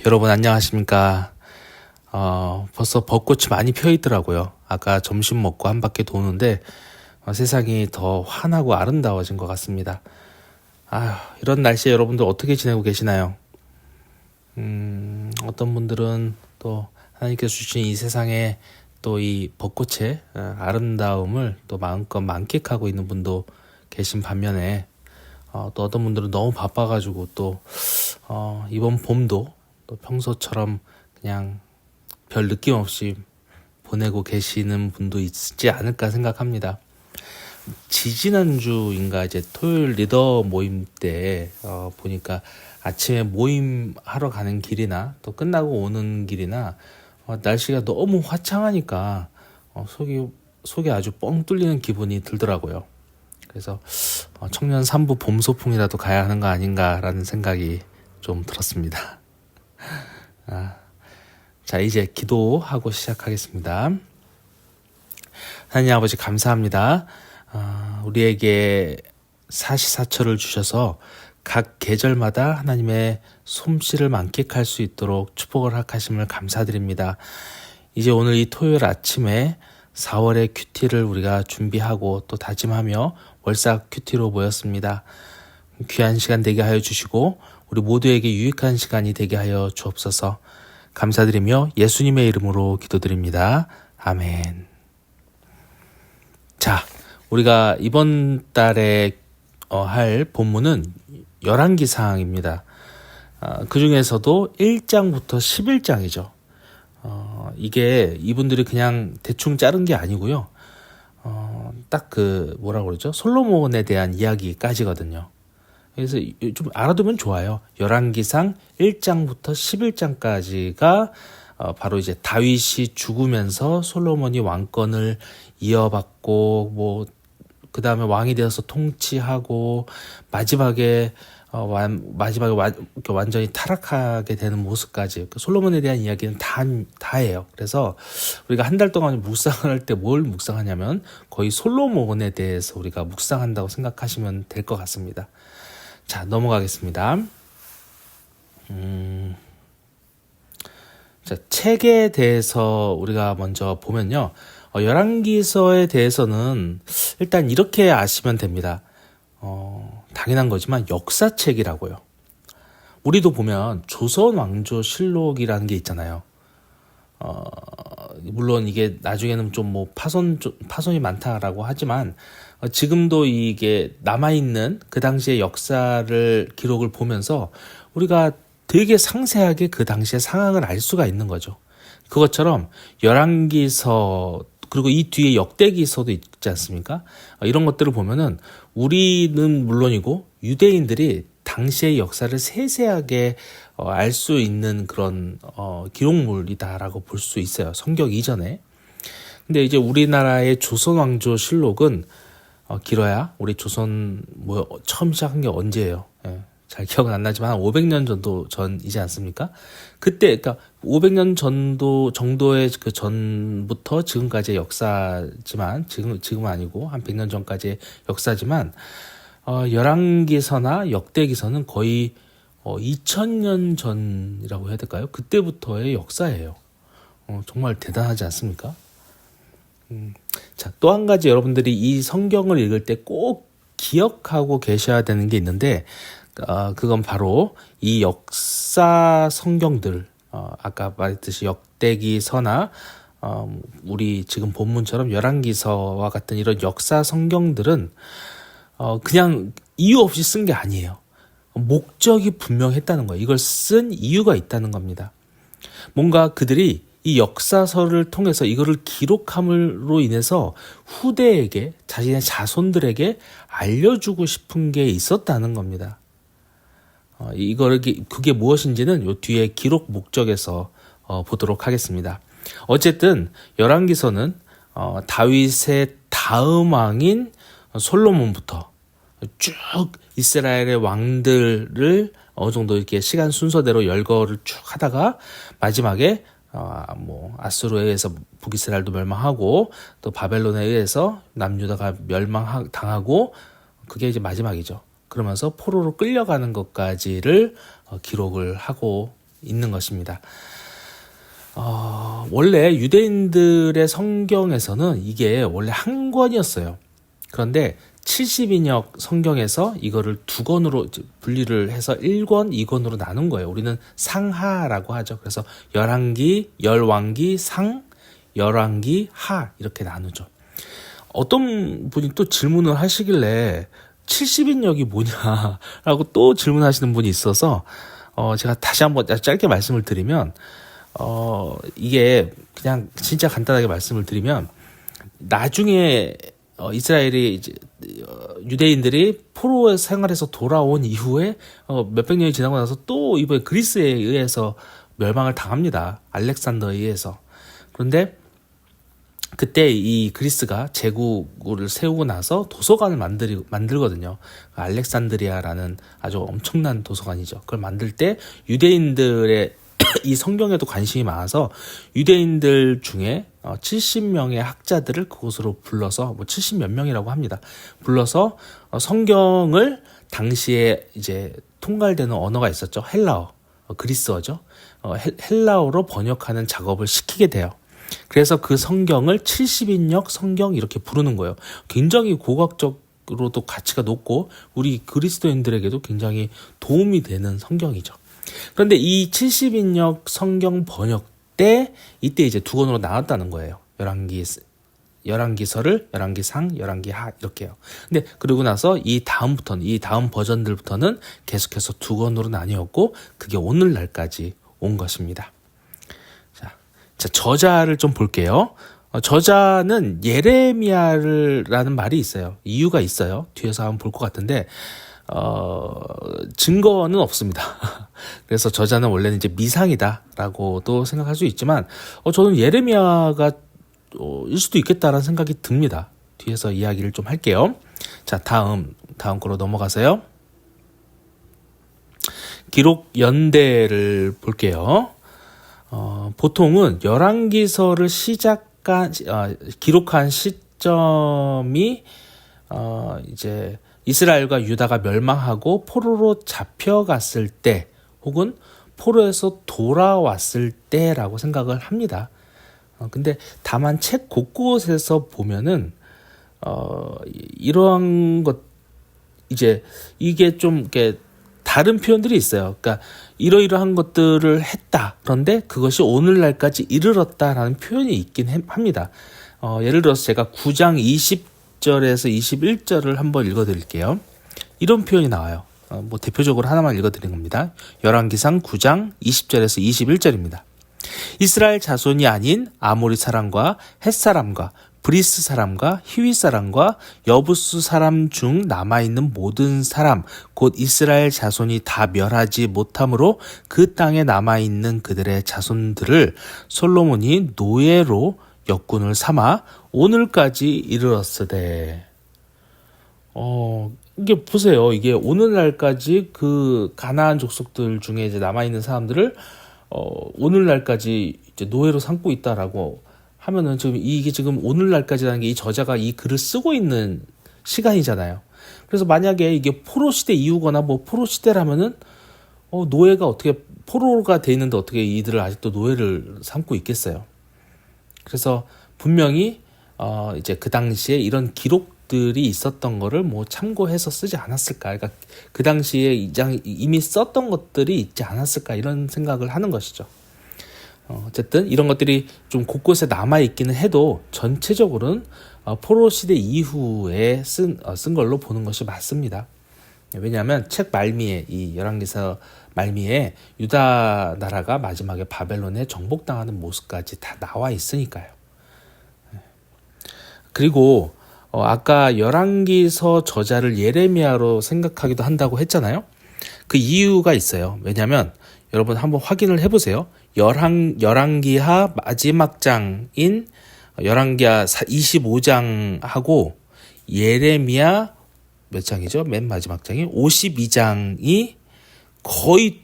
여러분 안녕하십니까. 벌써 벚꽃이 많이 펴 있더라고요. 아까 점심 먹고 한 바퀴 도는데 세상이 더 환하고 아름다워진 것 같습니다. 이런 날씨에 여러분들 어떻게 지내고 계시나요? 어떤 분들은 또 하나님께서 주신 이 세상에 또 이 벚꽃의 아름다움을 또 마음껏 만끽하고 있는 분도 계신 반면에 또 어떤 분들은 너무 바빠가지고 또 이번 봄도 또 평소처럼 그냥 별 느낌 없이 보내고 계시는 분도 있지 않을까 생각합니다. 지지난주인가 이제 토요일 리더 모임 때 보니까 아침에 모임 하러 가는 길이나 또 끝나고 오는 길이나 날씨가 너무 화창하니까 속이 아주 뻥 뚫리는 기분이 들더라고요. 그래서 청년 3부 봄 소풍이라도 가야 하는 거 아닌가라는 생각이 좀 들었습니다. 자, 이제 기도하고 시작하겠습니다. 하나님 아버지 감사합니다. 우리에게 사시사철을 주셔서 각 계절마다 하나님의 솜씨를 만끽할 수 있도록 축복을 허락하심을 감사드립니다. 이제 오늘 이 토요일 아침에 4월의 큐티를 우리가 준비하고 또 다짐하며 월삭 큐티로 모였습니다. 귀한 시간 되게 하여 주시고 우리 모두에게 유익한 시간이 되게 하여 주옵소서. 감사드리며 예수님의 이름으로 기도드립니다. 아멘. 자, 우리가 이번 달에 할 본문은 열왕기상입니다. 그 중에서도 1장부터 11장이죠. 이게 이분들이 그냥 대충 자른 게 아니고요. 딱 뭐라고 그러죠? 솔로몬에 대한 이야기까지거든요. 그래서 좀 알아두면 좋아요. 열왕기상 1장부터 11장까지가 바로 이제 다윗이 죽으면서 솔로몬이 왕권을 이어받고 그 다음에 왕이 되어서 통치하고 마지막에 완전히 타락하게 되는 모습까지 솔로몬에 대한 이야기는 다예요. 그래서 우리가 한 달 동안 묵상을 할 때 뭘 묵상하냐면 거의 솔로몬에 대해서 우리가 묵상한다고 생각하시면 될 것 같습니다. 자, 넘어가겠습니다. 자, 책에 대해서 우리가 먼저 보면요. 열왕기서에 대해서는 일단 이렇게 아시면 됩니다. 당연한 거지만 역사책이라고요. 우리도 보면 조선왕조실록이라는 게 있잖아요. 물론 이게 나중에는 좀 파손이 많다라고 하지만 지금도 이게 남아있는 그 당시의 역사를 기록을 보면서 우리가 되게 상세하게 그 당시의 상황을 알 수가 있는 거죠. 그것처럼 열왕기서 그리고 이 뒤에 역대기서도 있지 않습니까? 이런 것들을 보면은 우리는 물론이고 유대인들이 당시의 역사를 세세하게 알 수 있는 그런 기록물이다라고 볼 수 있어요. 성경 이전에. 근데 이제 우리나라의 조선왕조실록은 길어야 우리 조선 처음 시작한 게 언제예요? 잘 기억은 안 나지만 500년 정도 전이지 않습니까? 그때 그러니까 500년 정도의 그 전부터 지금까지의 역사지만 지금은 아니고 한 100년 전까지의 역사지만 열왕기서나 역대기서는 거의 2000년 전이라고 해야 될까요? 그때부터의 역사예요. 정말 대단하지 않습니까? 자, 또 한 가지 여러분들이 이 성경을 읽을 때 꼭 기억하고 계셔야 되는 게 있는데 그건 바로 이 역사 성경들, 아까 말했듯이 역대기서나 우리 지금 본문처럼 열왕기서와 같은 이런 역사 성경들은 그냥 이유 없이 쓴 게 아니에요. 목적이 분명했다는 거예요. 이걸 쓴 이유가 있다는 겁니다. 뭔가 그들이 이 역사서를 통해서 이거를 기록함으로 인해서 후대에게, 자신의 자손들에게 알려주고 싶은 게 있었다는 겁니다. 그게 무엇인지는 요 뒤에 기록 목적에서 보도록 하겠습니다. 어쨌든 열왕기서는 다윗의 다음 왕인 솔로몬부터 쭉 이스라엘의 왕들을 어느 정도 이렇게 시간 순서대로 열거를 쭉 하다가 마지막에 아수르에 의해서 북이스라엘도 멸망하고 또 바벨론에 의해서 남유다가 멸망당하고 그게 이제 마지막이죠. 그러면서 포로로 끌려가는 것까지를 기록을 하고 있는 것입니다. 원래 유대인들의 성경에서는 이게 원래 한 권이었어요. 그런데 70인역 성경에서 이거를 두 권으로 분리를 해서 1권, 2권으로 나눈 거예요. 우리는 상하라고 하죠. 그래서 열왕기, 열왕기, 상, 열왕기, 하 이렇게 나누죠. 어떤 분이 또 질문을 하시길래 70인역이 뭐냐라고 또 질문하시는 분이 있어서 제가 다시 한번 짧게 말씀을 드리면 이게 그냥 진짜 간단하게 말씀을 드리면 나중에 이스라엘이 이제 유대인들이 포로 생활에서 돌아온 이후에 몇백 년이 지나고 나서 또 이번에 그리스에 의해서 멸망을 당합니다. 알렉산더에 의해서. 그런데 그때 이 그리스가 제국을 세우고 나서 도서관을 만들거든요. 알렉산드리아라는 아주 엄청난 도서관이죠. 그걸 만들 때 유대인들의 이 성경에도 관심이 많아서 유대인들 중에 70명의 학자들을 그곳으로 불러서 70몇 명이라고 합니다. 불러서 성경을 당시에 이제 통달되는 언어가 있었죠. 헬라어, 그리스어죠. 헬라어로 번역하는 작업을 시키게 돼요. 그래서 그 성경을 70인역 성경 이렇게 부르는 거예요. 굉장히 고각적으로도 가치가 높고 우리 그리스도인들에게도 굉장히 도움이 되는 성경이죠. 그런데 이 70인역 성경 번역 때 이때 이제 두 권으로 나눴다는 거예요. 열왕기서를 열왕기상, 열왕기하 이렇게요. 근데 그러고 나서 이 다음 버전들부터는 계속해서 두 권으로 나뉘었고 그게 오늘날까지 온 것입니다. 자, 저자를 좀 볼게요. 저자는 예레미야라는 말이 있어요. 이유가 있어요. 뒤에서 한번 볼 것 같은데 증거는 없습니다. 그래서 저자는 원래는 이제 미상이다라고도 생각할 수 있지만 저는 예레미야가 일 수도 있겠다라는 생각이 듭니다. 뒤에서 이야기를 좀 할게요. 자, 다음 거로 넘어가세요. 기록 연대를 볼게요. 보통은 열왕기서를 기록한 시점이 이제 이스라엘과 유다가 멸망하고 포로로 잡혀갔을 때 혹은 포로에서 돌아왔을 때라고 생각을 합니다. 근데 다만 책 곳곳에서 보면은 이러한 것 이제 이게 좀 이렇게 다른 표현들이 있어요. 그러니까 이러이러한 것들을 했다. 그런데 그것이 오늘날까지 이르렀다라는 표현이 있긴 합니다. 예를 들어서 제가 9장 20절에서 21절을 한번 읽어드릴게요. 이런 표현이 나와요. 대표적으로 하나만 읽어드린 겁니다. 열왕기상 9장 20절에서 21절입니다. 이스라엘 자손이 아닌 아모리 사람과 헷 사람과 브리스 사람과 히위 사람과 여부스 사람 중 남아있는 모든 사람 곧 이스라엘 자손이 다 멸하지 못함으로 그 땅에 남아있는 그들의 자손들을 솔로몬이 노예로 역군을 삼아 오늘까지 이르렀으되. 이게 보세요. 이게 오늘날까지 그 가나안 족속들 중에 이제 남아있는 사람들을 오늘날까지 이제 노예로 삼고 있다라고 하면은 이게 지금 오늘날까지라는 게 이 저자가 이 글을 쓰고 있는 시간이잖아요. 그래서 만약에 이게 포로 시대 이후거나 포로 시대라면은 노예가 어떻게 포로가 돼 있는데 어떻게 이들을 아직도 노예를 삼고 있겠어요. 그래서 분명히 이제 그 당시에 이런 기록들이 있었던 거를 참고해서 쓰지 않았을까. 그러니까 그 당시에 이미 썼던 것들이 있지 않았을까 이런 생각을 하는 것이죠. 어쨌든 이런 것들이 좀 곳곳에 남아있기는 해도 전체적으로는 포로 시대 이후에 쓴 걸로 보는 것이 맞습니다. 왜냐하면 책 말미에 이 열왕기서 말미에 유다 나라가 마지막에 바벨론에 정복당하는 모습까지 다 나와 있으니까요. 그리고 아까 열왕기서 저자를 예레미야로 생각하기도 한다고 했잖아요. 그 이유가 있어요. 왜냐하면 여러분 한번 확인을 해보세요. 열왕기하 마지막 장인 열왕기하 25장하고 예레미야 몇 장이죠? 맨 마지막 장이 52장이 거의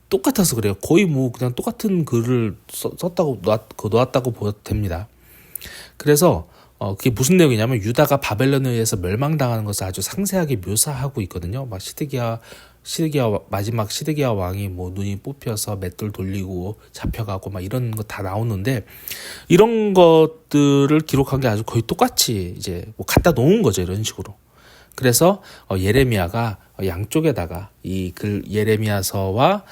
똑같아서 그래요. 거의 그냥 똑같은 글을 썼다고 놓았다고 보셔도 됩니다. 그래서 그게 무슨 내용이냐면 유다가 바벨론에 의해서 멸망당하는 것을 아주 상세하게 묘사하고 있거든요. 시드기야 마지막 시드기야 왕이 뭐 눈이 뽑혀서 맷돌 돌리고 잡혀가고 막 이런 거 다 나오는데, 이런 것들을 기록한 게 아주 거의 똑같이 이제 뭐 갖다 놓은 거죠, 이런 식으로. 그래서 예레미야가 양쪽에다가 이 글 예레미야서와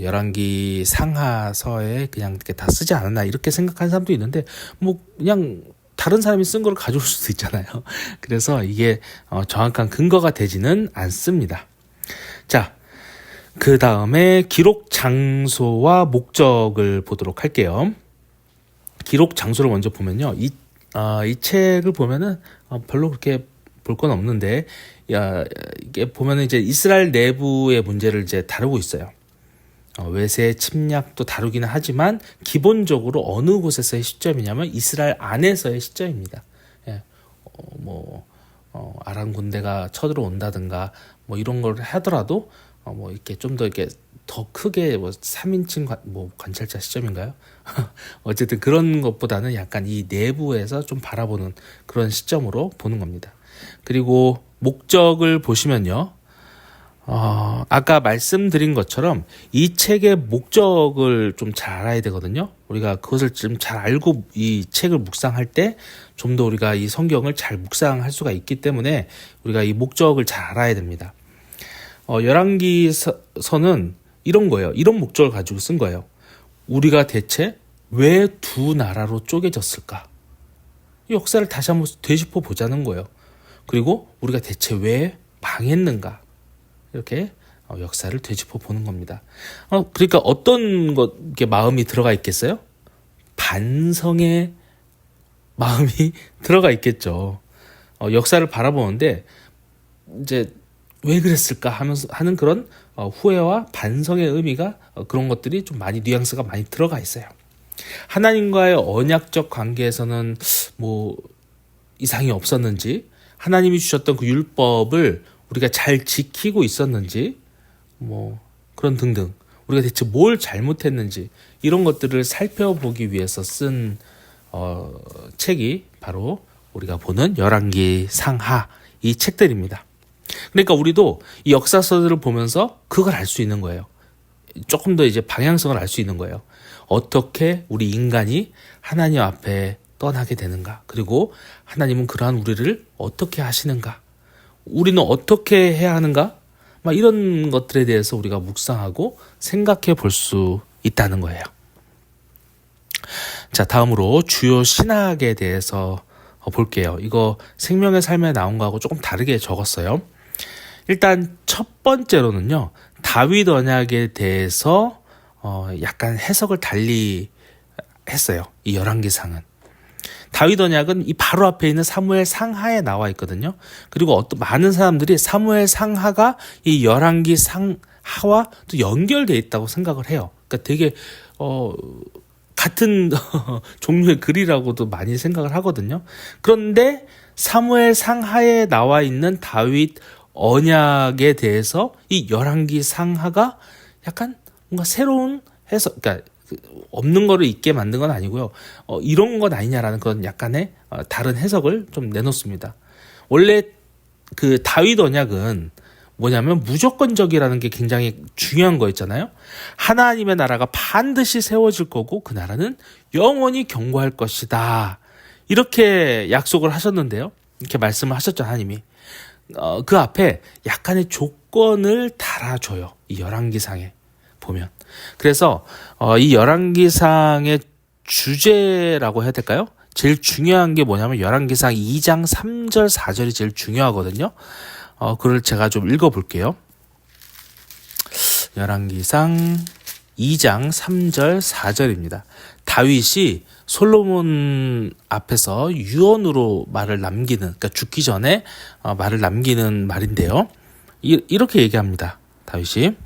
열왕기 상하서에 그냥 이렇게 다 쓰지 않았나 이렇게 생각하는 사람도 있는데, 뭐 그냥 다른 사람이 쓴 거를 가져올 수도 있잖아요. 그래서 이게 정확한 근거가 되지는 않습니다. 자, 그 다음에 기록 장소와 목적을 보도록 할게요. 기록 장소를 먼저 보면요, 이 책을 보면은 별로 그렇게 볼 건 없는데, 이게 보면은 이제 이스라엘 내부의 문제를 이제 다루고 있어요. 외세 침략도 다루기는 하지만 기본적으로 어느 곳에서의 시점이냐면 이스라엘 안에서의 시점입니다. 예, 아람 군대가 쳐들어온다든가 뭐 이런 걸 하더라도 뭐 이렇게 좀 더 이렇게 더 크게 뭐 3인칭 관찰자 시점인가요? 어쨌든 그런 것보다는 약간 이 내부에서 좀 바라보는 그런 시점으로 보는 겁니다. 그리고 목적을 보시면요, 아까 말씀드린 것처럼 이 책의 목적을 좀 잘 알아야 되거든요. 우리가 그것을 좀 잘 알고 이 책을 묵상할 때 좀 더 우리가 이 성경을 잘 묵상할 수가 있기 때문에 우리가 이 목적을 잘 알아야 됩니다. 열왕기서는 이런 거예요. 이런 목적을 가지고 쓴 거예요. 우리가 대체 왜 두 나라로 쪼개졌을까? 이 역사를 다시 한번 되짚어 보자는 거예요. 그리고 우리가 대체 왜 망했는가? 이렇게 역사를 되짚어 보는 겁니다. 그러니까 어떤 게 마음이 들어가 있겠어요? 반성의 마음이 들어가 있겠죠. 역사를 바라보는데 이제 왜 그랬을까 하는 그런 후회와 반성의 의미가 그런 것들이 좀 많이 뉘앙스가 많이 들어가 있어요. 하나님과의 언약적 관계에서는 뭐 이상이 없었는지, 하나님이 주셨던 그 율법을 우리가 잘 지키고 있었는지, 뭐 그런 등등, 우리가 대체 뭘 잘못했는지 이런 것들을 살펴보기 위해서 쓴 책이 바로 우리가 보는 열왕기 상하 이 책들입니다. 그러니까 우리도 이 역사서들을 보면서 그걸 알 수 있는 거예요. 조금 더 이제 방향성을 알 수 있는 거예요. 어떻게 우리 인간이 하나님 앞에 떠나게 되는가, 그리고 하나님은 그러한 우리를 어떻게 하시는가, 우리는 어떻게 해야 하는가, 막 이런 것들에 대해서 우리가 묵상하고 생각해 볼 수 있다는 거예요. 자, 다음으로 주요 신학에 대해서 볼게요. 이거 생명의 삶에 나온 거하고 조금 다르게 적었어요. 일단 첫 번째로는요, 다윗 언약에 대해서 약간 해석을 달리 했어요. 이 열왕기상은. 다윗 언약은 이 바로 앞에 있는 사무엘 상하에 나와 있거든요. 그리고 많은 사람들이 사무엘 상하가 이 열왕기 상하와 또 연결되어 있다고 생각을 해요. 그러니까 되게 같은 종류의 글이라고도 많이 생각을 하거든요. 그런데 사무엘 상하에 나와 있는 다윗 언약에 대해서 이 열왕기 상하가 약간 뭔가 새로운 해석, 그러니까 없는 거를 있게 만든 건 아니고요. 이런 건 아니냐라는 그런 약간의 다른 해석을 좀 내놓습니다. 원래 그 다윗 언약은 뭐냐면 무조건적이라는 게 굉장히 중요한 거였잖아요. 하나님의 나라가 반드시 세워질 거고 그 나라는 영원히 경고할 것이다. 이렇게 약속을 하셨는데요. 이렇게 말씀을 하셨죠, 하나님이. 그 앞에 약간의 조건을 달아줘요. 이 열왕기상에 보면. 그래서 이 열왕기상의 주제라고 해야 될까요? 제일 중요한 게 뭐냐면 열왕기상 2장 3절 4절이 제일 중요하거든요. 그걸 제가 좀 읽어볼게요. 열왕기상 2장 3절 4절입니다. 다윗이 솔로몬 앞에서 유언으로 말을 남기는, 그러니까 죽기 전에 말을 남기는 말인데요. 이렇게 얘기합니다. 다윗이.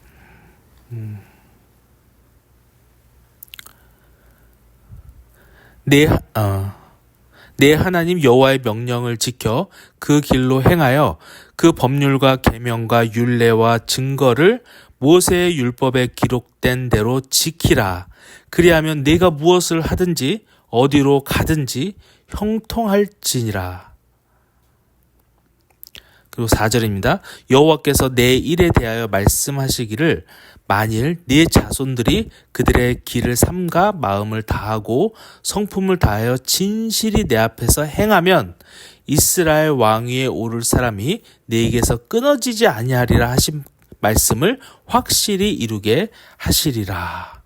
내 하나님 여호와의 명령을 지켜 그 길로 행하여 그 법률과 계명과 율례와 증거를 모세의 율법에 기록된 대로 지키라. 그리하면 네가 무엇을 하든지 어디로 가든지 형통할지니라. 그리고 4절입니다. 여호와께서 내 일에 대하여 말씀하시기를 만일 네 자손들이 그들의 길을 삼가 마음을 다하고 성품을 다하여 진실이 내 앞에서 행하면 이스라엘 왕위에 오를 사람이 네게서 끊어지지 아니하리라 하신 말씀을 확실히 이루게 하시리라.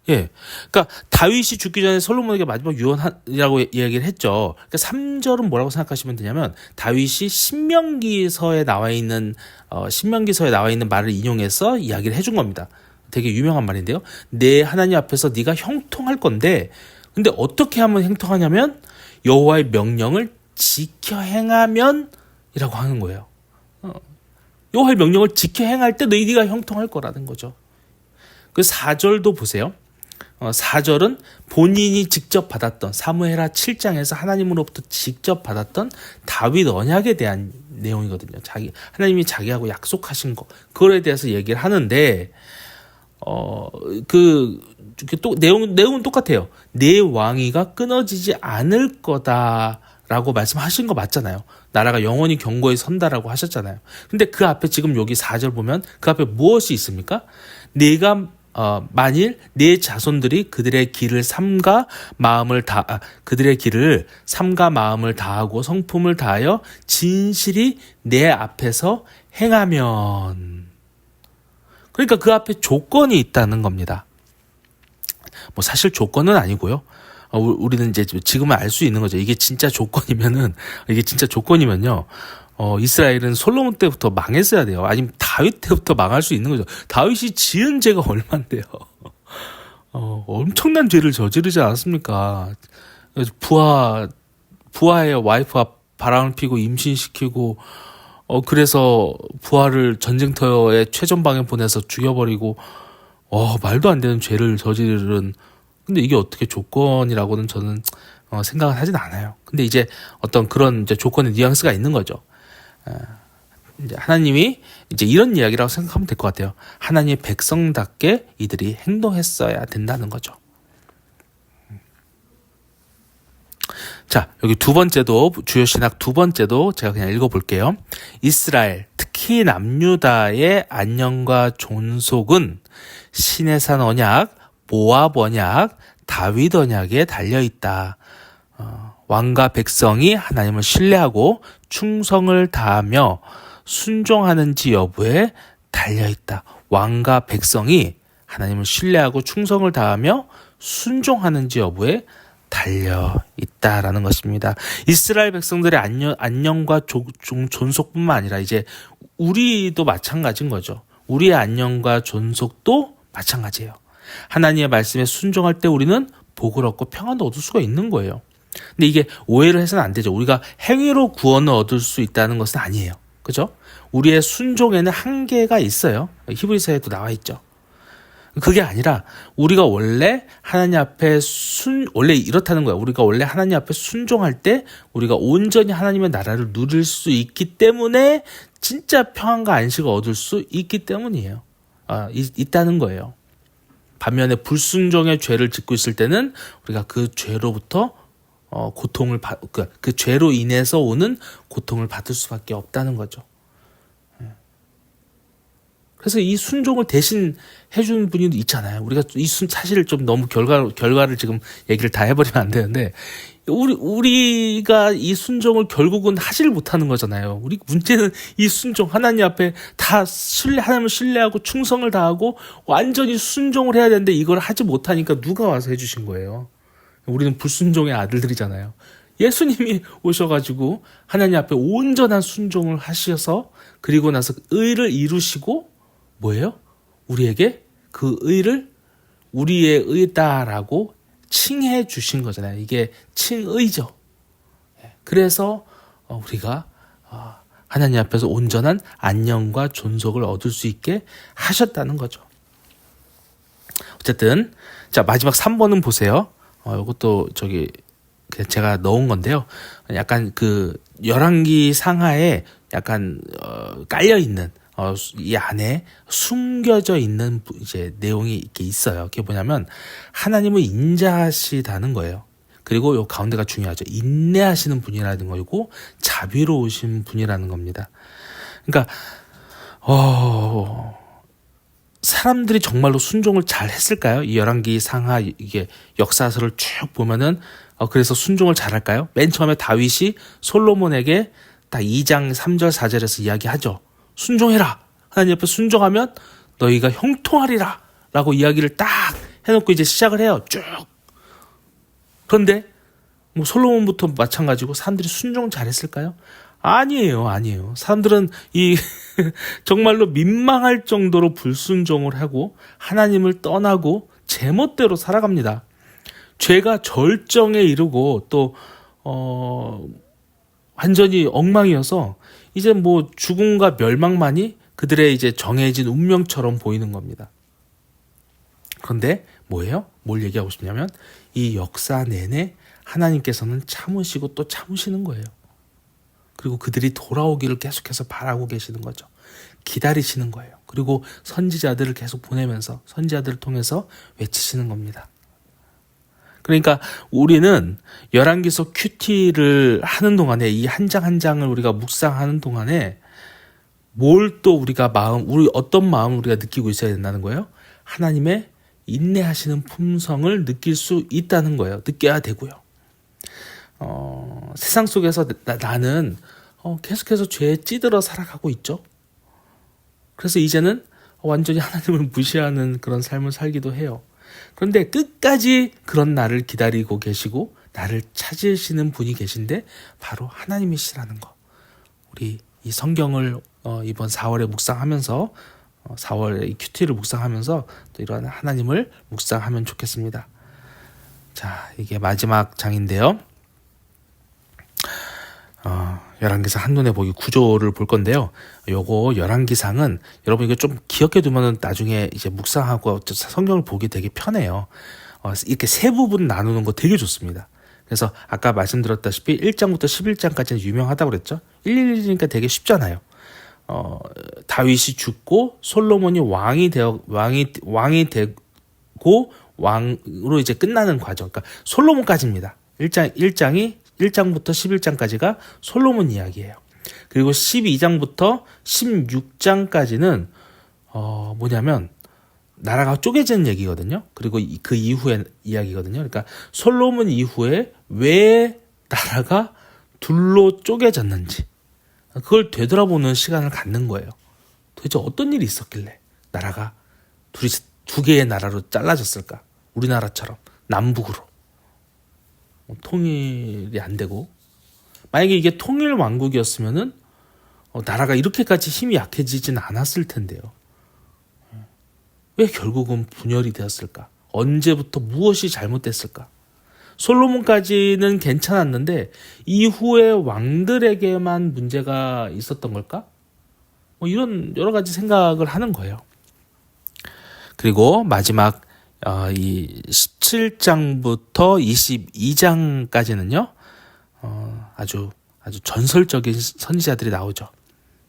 예. 그러니까 다윗이 죽기 전에 솔로몬에게 마지막 유언이라고 이야기를 했죠. 그러니까 3절은 뭐라고 생각하시면 되냐면 다윗이 신명기서에 나와 있는 말을 인용해서 이야기를 해준 겁니다. 되게 유명한 말인데요. 내 하나님 앞에서 네가 형통할 건데 근데 어떻게 하면 형통하냐면 여호와의 명령을 지켜 행하면 이라고 하는 거예요. 여호와의 명령을 지켜 행할 때 네가 형통할 거라는 거죠. 그 4절도 보세요. 4절은 본인이 직접 받았던 사무엘하 7장에서 하나님으로부터 직접 받았던 다윗 언약에 대한 내용이거든요. 하나님이 자기하고 약속하신 거 그거에 대해서 얘기를 하는데 또 내용은 똑같아요. 내 왕위가 끊어지지 않을 거다라고 말씀하신 거 맞잖아요. 나라가 영원히 경고에 선다라고 하셨잖아요. 근데 그 앞에 지금 여기 4절 보면 그 앞에 무엇이 있습니까? 만일 내 자손들이 그들의 길을 삼가 마음을 다하고 성품을 다하여 진실이 내 앞에서 행하면 그러니까 그 앞에 조건이 있다는 겁니다. 뭐 사실 조건은 아니고요. 우리는 이제 지금은 알 수 있는 거죠. 이게 진짜 조건이면요. 이스라엘은 솔로몬 때부터 망했어야 돼요. 아니면 다윗 때부터 망할 수 있는 거죠. 다윗이 지은 죄가 얼만데요. 엄청난 죄를 저지르지 않았습니까? 부하의 와이프가 바람을 피고 임신시키고, 그래서 부하를 전쟁터에 최전방에 보내서 죽여버리고, 말도 안 되는 죄를 저지른. 근데 이게 어떻게 조건이라고는 저는 생각을 하진 않아요. 근데 이제 어떤 그런 이제 조건의 뉘앙스가 있는 거죠. 이제 하나님이 이제 이런 이야기라고 생각하면 될 것 같아요. 하나님의 백성답게 이들이 행동했어야 된다는 거죠. 자, 여기 주요 신학 두 번째도 제가 그냥 읽어볼게요. 이스라엘, 특히 남유다의 안녕과 존속은 시내산 언약, 모압 언약, 다윗 언약에 달려있다. 왕과 백성이 하나님을 신뢰하고 충성을 다하며 순종하는지 여부에 달려있다. 왕과 백성이 하나님을 신뢰하고 충성을 다하며 순종하는지 여부에 달려있다라는 것입니다. 이스라엘 백성들의 안녕과 존속뿐만 아니라 이제 우리도 마찬가지인 거죠. 우리의 안녕과 존속도 마찬가지예요. 하나님의 말씀에 순종할 때 우리는 복을 얻고 평안도 얻을 수가 있는 거예요. 근데 이게 오해를 해서는 안 되죠. 우리가 행위로 구원을 얻을 수 있다는 것은 아니에요. 그죠? 우리의 순종에는 한계가 있어요. 히브리서에도 나와 있죠. 그게 아니라 우리가 원래 하나님 앞에 원래 이렇다는 거야. 우리가 원래 하나님 앞에 순종할 때 우리가 온전히 하나님의 나라를 누릴 수 있기 때문에 진짜 평안과 안식을 얻을 수 있기 때문이에요. 있다는 거예요. 반면에 불순종의 죄를 짓고 있을 때는 우리가 그 죄로부터 그 죄로 인해서 오는 고통을 받을 수밖에 없다는 거죠. 그래서 이 순종을 대신 해준 분이 있잖아요. 우리가 사실 좀 너무 결과를 지금 얘기를 다 해버리면 안 되는데, 우리가 이 순종을 결국은 하질 못하는 거잖아요. 우리 문제는 이 순종, 하나님 앞에 하나님을 신뢰하고 충성을 다하고 완전히 순종을 해야 되는데 이걸 하지 못하니까 누가 와서 해주신 거예요. 우리는 불순종의 아들들이잖아요. 예수님이 오셔가지고 하나님 앞에 온전한 순종을 하셔서 그리고 나서 의를 이루시고 뭐예요? 우리에게 그 의를 우리의 의다라고 칭해 주신 거잖아요. 이게 칭의죠. 그래서 우리가 하나님 앞에서 온전한 안녕과 존속을 얻을 수 있게 하셨다는 거죠. 어쨌든 자 마지막 3번은 보세요. 이것도 제가 넣은 건데요. 약간 그 열왕기 상하에 약간 깔려 있는 이 안에 숨겨져 있는 이제 내용이 이렇게 있어요. 그게 뭐냐면 하나님을 인자하시다는 거예요. 그리고 요 가운데가 중요하죠. 인내하시는 분이라는 거고 자비로우신 분이라는 겁니다. 그러니까 사람들이 정말로 순종을 잘 했을까요? 이 열왕기 상하 이게 역사서를 쭉 보면은 그래서 순종을 잘 할까요? 맨 처음에 다윗이 솔로몬에게 딱 2장 3절 4절에서 이야기하죠. 순종해라. 하나님 옆에 순종하면 너희가 형통하리라. 라고 이야기를 딱 해놓고 이제 시작을 해요. 쭉. 그런데 뭐 솔로몬부터 마찬가지고 사람들이 순종 잘했을까요? 아니에요. 사람들은 정말로 민망할 정도로 불순종을 하고 하나님을 떠나고 제멋대로 살아갑니다. 죄가 절정에 이르고 또 완전히 엉망이어서 이제 뭐 죽음과 멸망만이 그들의 이제 정해진 운명처럼 보이는 겁니다. 그런데 뭐예요? 뭘 얘기하고 싶냐면 이 역사 내내 하나님께서는 참으시고 또 참으시는 거예요. 그리고 그들이 돌아오기를 계속해서 바라고 계시는 거죠. 기다리시는 거예요. 그리고 선지자들을 계속 보내면서 선지자들을 통해서 외치시는 겁니다. 그러니까 우리는 열왕기서 큐티를 하는 동안에 이 한 장 한 장을 우리가 묵상하는 동안에 뭘 또 우리가 우리 어떤 마음을 우리가 느끼고 있어야 된다는 거예요? 하나님의 인내하시는 품성을 느낄 수 있다는 거예요. 느껴야 되고요. 세상 속에서 나는 계속해서 죄에 찌들어 살아가고 있죠. 그래서 이제는 완전히 하나님을 무시하는 그런 삶을 살기도 해요. 그런데 끝까지 그런 나를 기다리고 계시고 나를 찾으시는 분이 계신데 바로 하나님이시라는 거. 우리 이 성경을 이번 4월에 묵상하면서 4월에 이 큐티를 묵상하면서 또 이런 하나님을 묵상하면 좋겠습니다. 자, 이게 마지막 장인데요. 열왕기상 한눈에 보기 구조를 볼 건데요. 요거 열왕기상은 여러분 이거 좀 기억해 두면은 나중에 이제 묵상하고 성경을 보기 되게 편해요. 이렇게 세 부분 나누는 거 되게 좋습니다. 그래서 아까 말씀드렸다시피 1장부터 11장까지는 유명하다고 그랬죠. 1일이니까 되게 쉽잖아요. 다윗이 죽고 솔로몬이 왕이 되고 왕으로 이제 끝나는 과정. 그러니까 솔로몬까지입니다. 1장부터 11장까지가 솔로몬 이야기예요. 그리고 12장부터 16장까지는 뭐냐면 나라가 쪼개지는 얘기거든요. 그리고 그 이후의 이야기거든요. 그러니까 솔로몬 이후에 왜 나라가 둘로 쪼개졌는지 그걸 되돌아보는 시간을 갖는 거예요. 도대체 어떤 일이 있었길래 나라가 두 개의 나라로 잘라졌을까? 우리나라처럼 남북으로 통일이 안 되고 만약에 이게 통일 왕국이었으면은 나라가 이렇게까지 힘이 약해지진 않았을 텐데요. 왜 결국은 분열이 되었을까? 언제부터 무엇이 잘못됐을까? 솔로몬까지는 괜찮았는데 이후의 왕들에게만 문제가 있었던 걸까? 이런 여러 가지 생각을 하는 거예요. 그리고 마지막 이 17장부터 22장까지는요. 아주 전설적인 선지자들이 나오죠.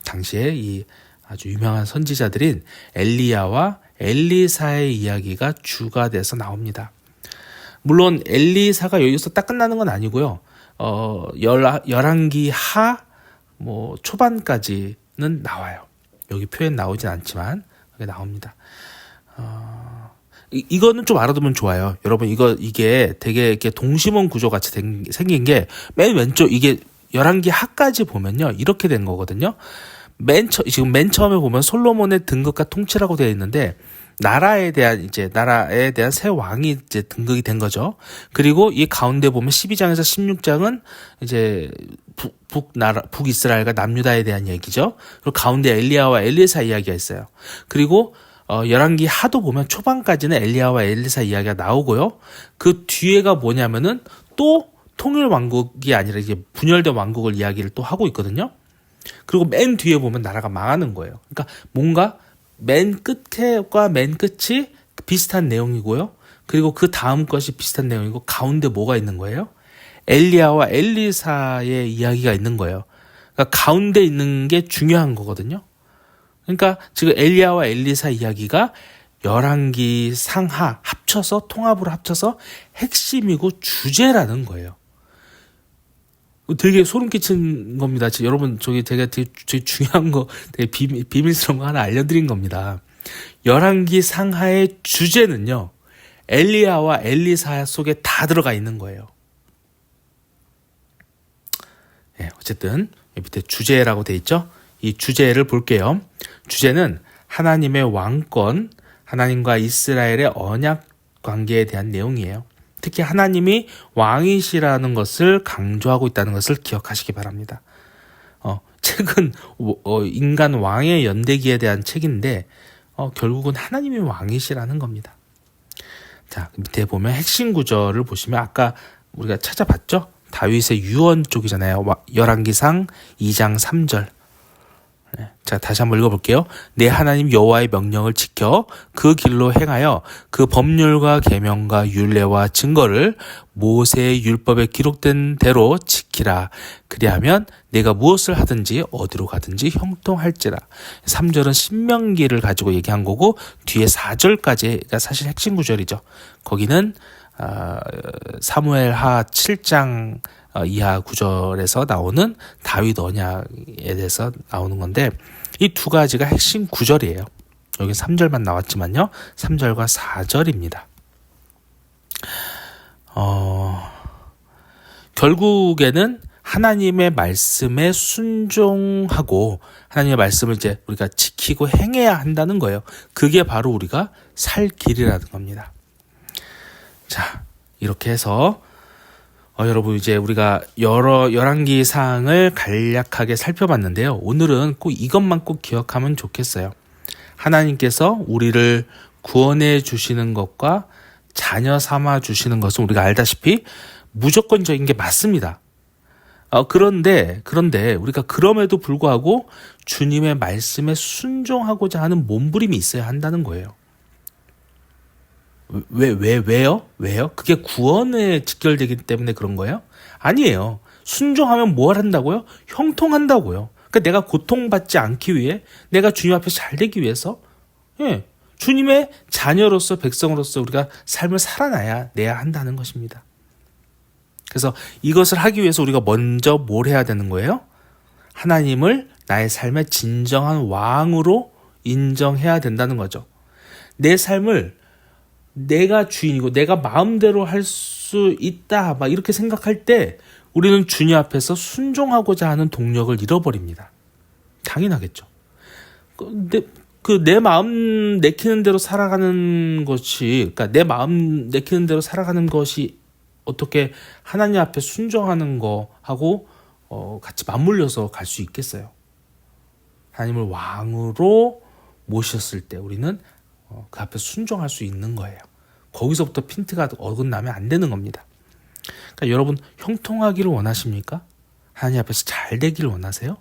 당시에 이 아주 유명한 선지자들인 엘리야와 엘리사의 이야기가 주가 돼서 나옵니다. 물론 엘리사가 여기서 딱 끝나는 건 아니고요. 열왕기 초반까지는 나와요. 여기 표현 나오진 않지만 여기 나옵니다. 이거는 좀 알아두면 좋아요. 여러분 이게 되게 이렇게 동심원 구조 같이 생긴 게 맨 왼쪽 이게 열왕기 하까지 보면요 이렇게 된 거거든요. 지금 맨 처음에 보면 솔로몬의 등극과 통치라고 되어 있는데 나라에 대한 새 왕이 이제 등극이 된 거죠. 그리고 이 가운데 보면 12장에서 16장은 이제 북이스라엘과 남유다에 대한 얘기죠. 그리고 가운데 엘리야와 엘리사 이야기가 있어요. 그리고 열왕기 하도 보면 초반까지는 엘리야와 엘리사 이야기가 나오고요. 그 뒤에가 뭐냐면은 또 통일 왕국이 아니라 이제 분열된 왕국을 이야기를 또 하고 있거든요. 그리고 맨 뒤에 보면 나라가 망하는 거예요. 그러니까 뭔가 맨 끝과 맨 끝이 비슷한 내용이고요. 그리고 그 다음 것이 비슷한 내용이고 가운데 뭐가 있는 거예요? 엘리야와 엘리사의 이야기가 있는 거예요. 그러니까 가운데 있는 게 중요한 거거든요. 그러니까 지금 엘리야와 엘리사 이야기가 열왕기 상하 합쳐서 통합으로 합쳐서 핵심이고 주제라는 거예요. 되게 소름 끼친 겁니다. 여러분 저기 되게 중요한 거 되게 비밀스러운 거 하나 알려드린 겁니다. 열왕기 상하의 주제는요. 엘리야와 엘리사 속에 다 들어가 있는 거예요. 네, 어쨌든 밑에 주제라고 돼 있죠. 이 주제를 볼게요. 주제는 하나님의 왕권, 하나님과 이스라엘의 언약 관계에 대한 내용이에요. 특히 하나님이 왕이시라는 것을 강조하고 있다는 것을 기억하시기 바랍니다. 책은 인간 왕의 연대기에 대한 책인데 결국은 하나님이 왕이시라는 겁니다. 자, 밑에 보면 핵심 구절을 보시면 아까 우리가 찾아봤죠? 다윗의 유언 쪽이잖아요. 열왕기상 2장 3절. 자, 다시 한번 읽어볼게요. 내 하나님 여호와의 명령을 지켜 그 길로 행하여 그 법률과 계명과 율례와 증거를 모세의 율법에 기록된 대로 지키라. 그리하면 내가 무엇을 하든지 어디로 가든지 형통할지라. 3절은 신명기를 가지고 얘기한 거고 뒤에 4절까지가 사실 핵심 구절이죠. 거기는 사무엘하 7장 이하 구절에서 나오는 다윗 언약에 대해서 나오는 건데 이 두 가지가 핵심 구절이에요. 여기 3절만 나왔지만요. 3절과 4절입니다. 결국에는 하나님의 말씀에 순종하고 하나님의 말씀을 이제 우리가 지키고 행해야 한다는 거예요. 그게 바로 우리가 살 길이라는 겁니다. 자, 이렇게 해서 여러분 이제 우리가 여러 열왕기 사항을 간략하게 살펴봤는데요. 오늘은 꼭 이것만 꼭 기억하면 좋겠어요. 하나님께서 우리를 구원해 주시는 것과 자녀 삼아 주시는 것은 우리가 알다시피 무조건적인 게 맞습니다. 그런데 우리가 그럼에도 불구하고 주님의 말씀에 순종하고자 하는 몸부림이 있어야 한다는 거예요. 왜요? 그게 구원에 직결되기 때문에 그런 거예요? 아니에요. 순종하면 뭘 한다고요? 형통한다고요. 그러니까 내가 고통받지 않기 위해, 내가 주님 앞에 잘 되기 위해서, 주님의 자녀로서, 백성으로서 우리가 삶을 살아내야 한다는 것입니다. 그래서 이것을 하기 위해서 우리가 먼저 뭘 해야 되는 거예요? 하나님을 나의 삶의 진정한 왕으로 인정해야 된다는 거죠. 내 삶을 내가 주인이고 내가 마음대로 할 수 있다 막 이렇게 생각할 때 우리는 주님 앞에서 순종하고자 하는 동력을 잃어버립니다. 당연하겠죠. 내 마음 내키는 대로 살아가는 것이, 그러니까 내 마음 내키는 대로 살아가는 것이 어떻게 하나님 앞에 순종하는 거하고 같이 맞물려서 갈 수 있겠어요? 하나님을 왕으로 모셨을 때 우리는 그 앞에 순종할 수 있는 거예요. 거기서부터 핀트가 어긋나면 안 되는 겁니다. 그러니까 여러분 형통하기를 원하십니까? 하나님 앞에서 잘 되기를 원하세요?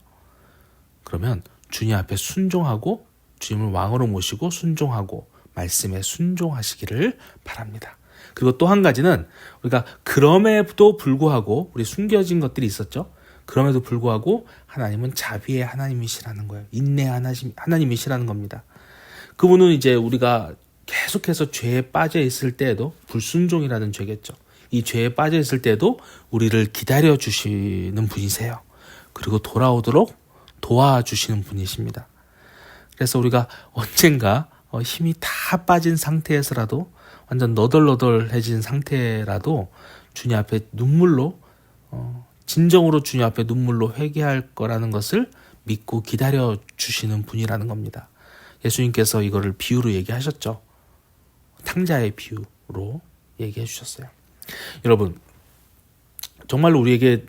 그러면 주님 앞에 순종하고 주님을 왕으로 모시고 순종하고 말씀에 순종하시기를 바랍니다. 그리고 또 한 가지는 우리가 그럼에도 불구하고 우리 숨겨진 것들이 있었죠. 그럼에도 불구하고 하나님은 자비의 하나님이시라는 거예요. 인내의 하나님이시라는 겁니다. 그분은 이제 우리가 계속해서 죄에 빠져 있을 때에도, 불순종이라는 죄겠죠. 이 죄에 빠져 있을 때도 우리를 기다려 주시는 분이세요. 그리고 돌아오도록 도와주시는 분이십니다. 그래서 우리가 언젠가 힘이 다 빠진 상태에서라도, 완전 너덜너덜해진 상태라도 주님 앞에 눈물로, 진정으로 주님 앞에 눈물로 회개할 거라는 것을 믿고 기다려 주시는 분이라는 겁니다. 예수님께서 이거를 비유로 얘기하셨죠. 탕자의 비유로 얘기해 주셨어요. 여러분, 정말로 우리에게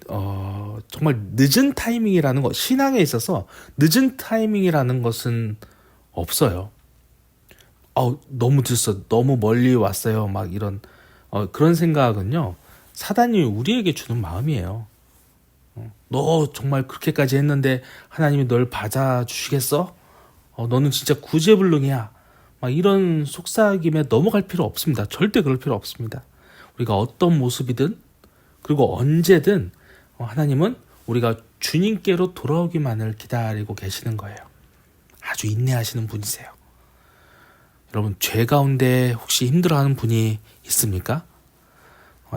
정말 늦은 타이밍이라는 것, 신앙에 있어서 늦은 타이밍이라는 것은 없어요. 너무 늦었어, 너무 멀리 왔어요, 막 이런 그런 생각은요, 사단이 우리에게 주는 마음이에요. 너 정말 그렇게까지 했는데 하나님이 널 받아주시겠어? 너는 진짜 구제불능이야. 막 이런 속삭임에 넘어갈 필요 없습니다. 절대 그럴 필요 없습니다. 우리가 어떤 모습이든 그리고 언제든 하나님은 우리가 주님께로 돌아오기만을 기다리고 계시는 거예요. 아주 인내하시는 분이세요. 여러분, 죄 가운데 혹시 힘들어하는 분이 있습니까?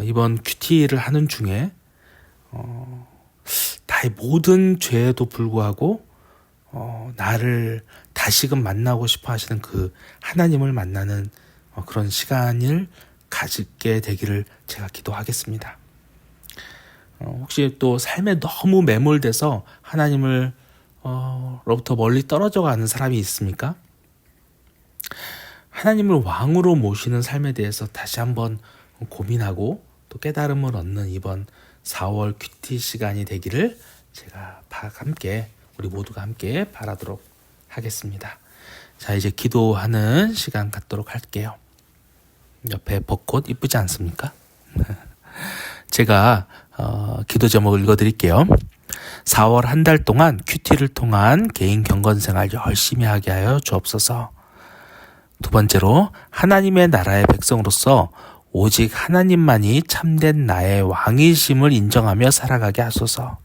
이번 큐티를 하는 중에 나의 모든 죄에도 불구하고 나를 다시금 만나고 싶어 하시는 그 하나님을 만나는 그런 시간을 가지게 되기를 제가 기도하겠습니다. 혹시 또 삶에 너무 매몰돼서 하나님을 로부터 멀리 떨어져 가는 사람이 있습니까? 하나님을 왕으로 모시는 삶에 대해서 다시 한번 고민하고 또 깨달음을 얻는 이번 4월 큐티 시간이 되기를 제가 함께, 우리 모두가 함께 바라도록 하겠습니다. 자, 이제 기도하는 시간 갖도록 할게요. 옆에 벚꽃 이쁘지 않습니까? 제가 기도 제목을 읽어드릴게요. 4월 한 달 동안 큐티를 통한 개인 경건생활 열심히 하게 하여 주옵소서. 두 번째로, 하나님의 나라의 백성으로서 오직 하나님만이 참된 나의 왕이심을 인정하며 살아가게 하소서.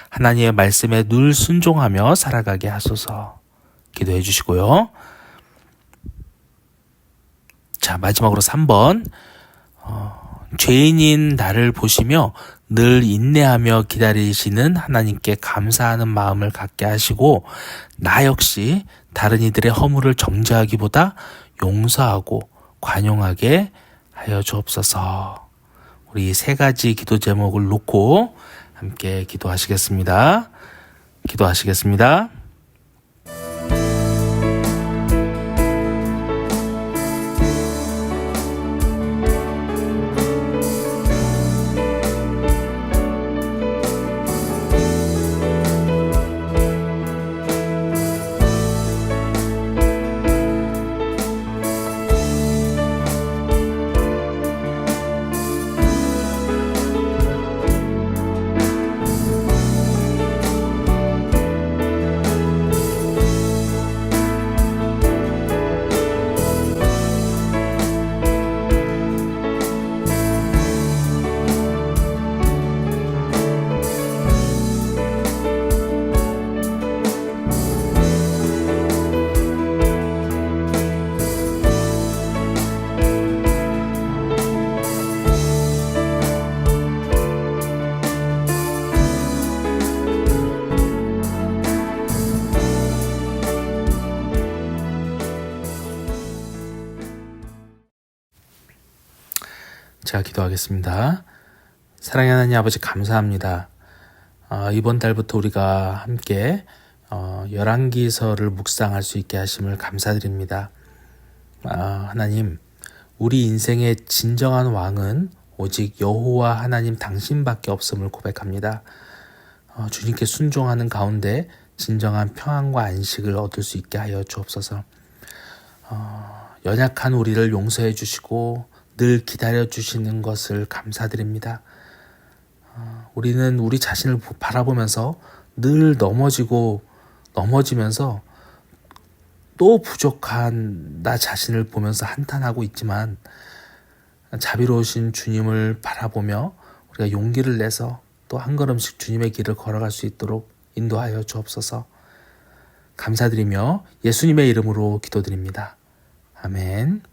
하나님의 말씀에 늘 순종하며 살아가게 하소서. 기도해 주시고요. 자, 마지막으로 3번. 죄인인 나를 보시며 늘 인내하며 기다리시는 하나님께 감사하는 마음을 갖게 하시고, 나 역시 다른 이들의 허물을 정죄하기보다 용서하고 관용하게 하여 주옵소서. 우리 세 가지 기도 제목을 놓고 함께 기도하시겠습니다. 기도하시겠습니다. 제가 기도하겠습니다. 사랑의 하나님 아버지, 감사합니다. 이번 달부터 우리가 함께 열왕기서를 묵상할 수 있게 하심을 감사드립니다. 하나님, 우리 인생의 진정한 왕은 오직 여호와 하나님 당신밖에 없음을 고백합니다. 주님께 순종하는 가운데 진정한 평안과 안식을 얻을 수 있게 하여 주옵소서. 연약한 우리를 용서해 주시고 늘 기다려 주시는 것을 감사드립니다. 우리는 우리 자신을 바라보면서 늘 넘어지면서 또 부족한 나 자신을 보면서 한탄하고 있지만, 자비로우신 주님을 바라보며 우리가 용기를 내서 또 한 걸음씩 주님의 길을 걸어갈 수 있도록 인도하여 주옵소서. 감사드리며 예수님의 이름으로 기도드립니다. 아멘.